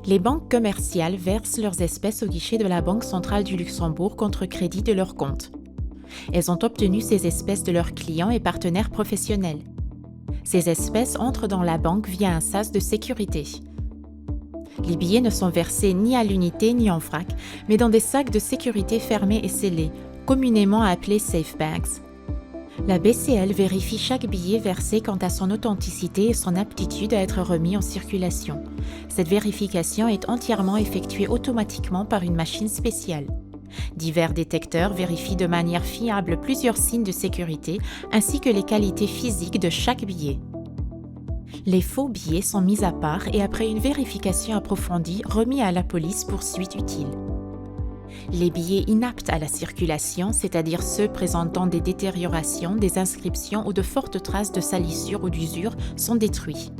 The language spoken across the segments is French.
Les banques commerciales versent leurs espèces au guichet de la Banque centrale du Luxembourg contre crédit de leur compte. Elles ont obtenu ces espèces de leurs clients et partenaires professionnels. Ces espèces entrent dans la banque via un sas de sécurité. Les billets ne sont versés ni à l'unité ni en vrac, mais dans des sacs de sécurité fermés et scellés, communément appelés safe bags. La BCL vérifie chaque billet versé quant à son authenticité et son aptitude à être remis en circulation. Cette vérification est entièrement effectuée automatiquement par une machine spéciale. Divers détecteurs vérifient de manière fiable plusieurs signes de sécurité ainsi que les qualités physiques de chaque billet. Les faux billets sont mis à part et après une vérification approfondie remis à la police pour suite utile. Les billets inaptes à la circulation, c'est-à-dire ceux présentant des détériorations, des inscriptions ou de fortes traces de salissure ou d'usure, sont détruits.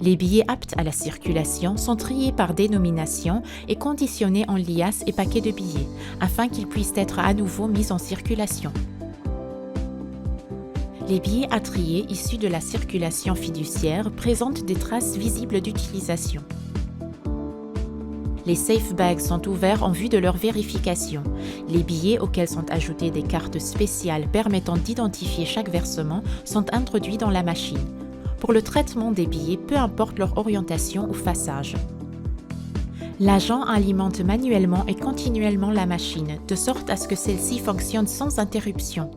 Les billets aptes à la circulation sont triés par dénomination et conditionnés en liasses et paquets de billets, afin qu'ils puissent être à nouveau mis en circulation. Les billets à trier issus de la circulation fiduciaire présentent des traces visibles d'utilisation. Les safe bags sont ouverts en vue de leur vérification. Les billets auxquels sont ajoutées des cartes spéciales permettant d'identifier chaque versement sont introduits dans la machine. Pour le traitement des billets, peu importe leur orientation ou façage. L'agent alimente manuellement et continuellement la machine, de sorte à ce que celle-ci fonctionne sans interruption.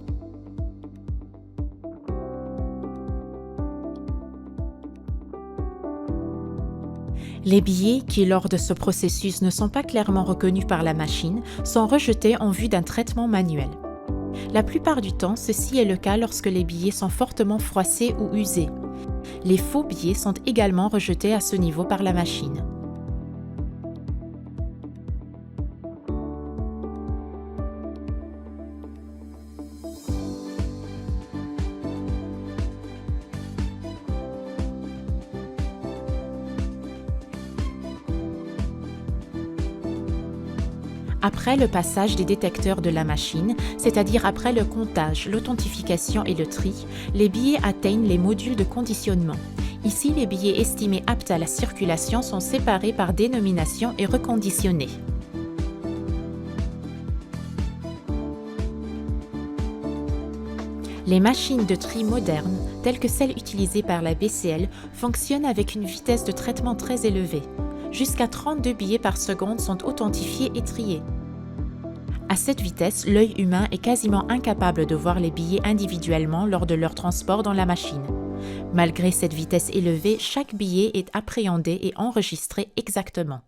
Les billets qui, lors de ce processus, ne sont pas clairement reconnus par la machine, sont rejetés en vue d'un traitement manuel. La plupart du temps, ceci est le cas lorsque les billets sont fortement froissés ou usés. Les faux billets sont également rejetés à ce niveau par la machine. Après le passage des détecteurs de la machine, c'est-à-dire après le comptage, l'authentification et le tri, les billets atteignent les modules de conditionnement. Ici, les billets estimés aptes à la circulation sont séparés par dénomination et reconditionnés. Les machines de tri modernes, telles que celles utilisées par la BCL, fonctionnent avec une vitesse de traitement très élevée. Jusqu'à 32 billets par seconde sont authentifiés et triés. À cette vitesse, l'œil humain est quasiment incapable de voir les billets individuellement lors de leur transport dans la machine. Malgré cette vitesse élevée, chaque billet est appréhendé et enregistré exactement.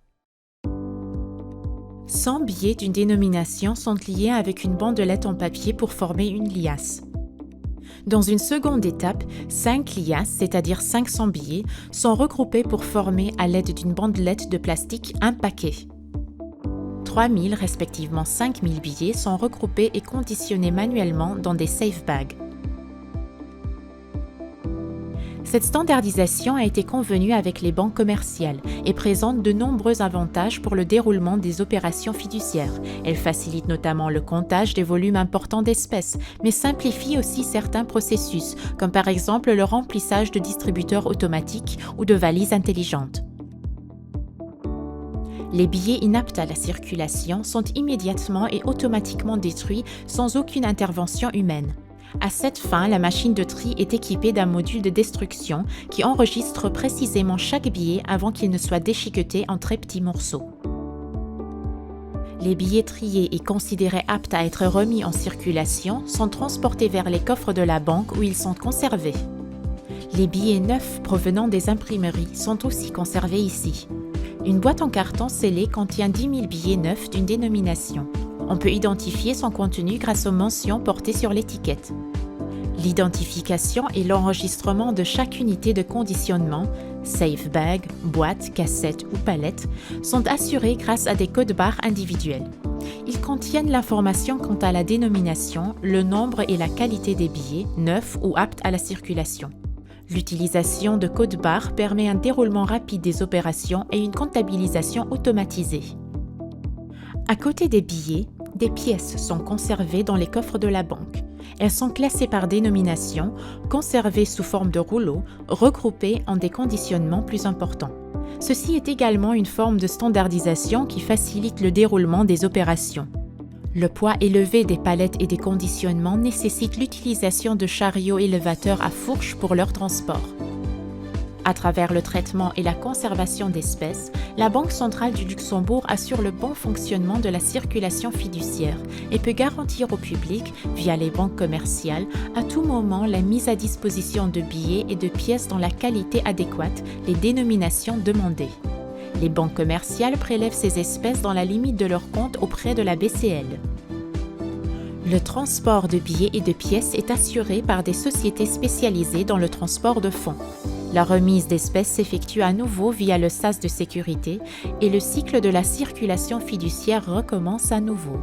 100 billets d'une dénomination sont liés avec une bandelette en papier pour former une liasse. Dans une seconde étape, 5 liasses, c'est-à-dire 500 billets, sont regroupés pour former à l'aide d'une bandelette de plastique un paquet. 3000, respectivement 5000 billets sont regroupés et conditionnés manuellement dans des safe bags. Cette standardisation a été convenue avec les banques commerciales et présente de nombreux avantages pour le déroulement des opérations fiduciaires. Elle facilite notamment le comptage des volumes importants d'espèces, mais simplifie aussi certains processus, comme par exemple le remplissage de distributeurs automatiques ou de valises intelligentes. Les billets inaptes à la circulation sont immédiatement et automatiquement détruits sans aucune intervention humaine. À cette fin, la machine de tri est équipée d'un module de destruction qui enregistre précisément chaque billet avant qu'il ne soit déchiqueté en très petits morceaux. Les billets triés et considérés aptes à être remis en circulation sont transportés vers les coffres de la banque où ils sont conservés. Les billets neufs provenant des imprimeries sont aussi conservés ici. Une boîte en carton scellée contient 10 000 billets neufs d'une dénomination. On peut identifier son contenu grâce aux mentions portées sur l'étiquette. L'identification et l'enregistrement de chaque unité de conditionnement, safe bag, boîte, cassette ou palette, sont assurés grâce à des codes-barres individuels. Ils contiennent l'information quant à la dénomination, le nombre et la qualité des billets, neufs ou aptes à la circulation. L'utilisation de codes-barres permet un déroulement rapide des opérations et une comptabilisation automatisée. À côté des billets, des pièces sont conservées dans les coffres de la banque. Elles sont classées par dénomination, conservées sous forme de rouleaux, regroupées en des conditionnements plus importants. Ceci est également une forme de standardisation qui facilite le déroulement des opérations. Le poids élevé des palettes et des conditionnements nécessite l'utilisation de chariots élévateurs à fourche pour leur transport. À travers le traitement et la conservation d'espèces, la Banque centrale du Luxembourg assure le bon fonctionnement de la circulation fiduciaire et peut garantir au public, via les banques commerciales, à tout moment la mise à disposition de billets et de pièces dans la qualité adéquate, les dénominations demandées. Les banques commerciales prélèvent ces espèces dans la limite de leur compte auprès de la BCL. Le transport de billets et de pièces est assuré par des sociétés spécialisées dans le transport de fonds. La remise d'espèces s'effectue à nouveau via le sas de sécurité et le cycle de la circulation fiduciaire recommence à nouveau.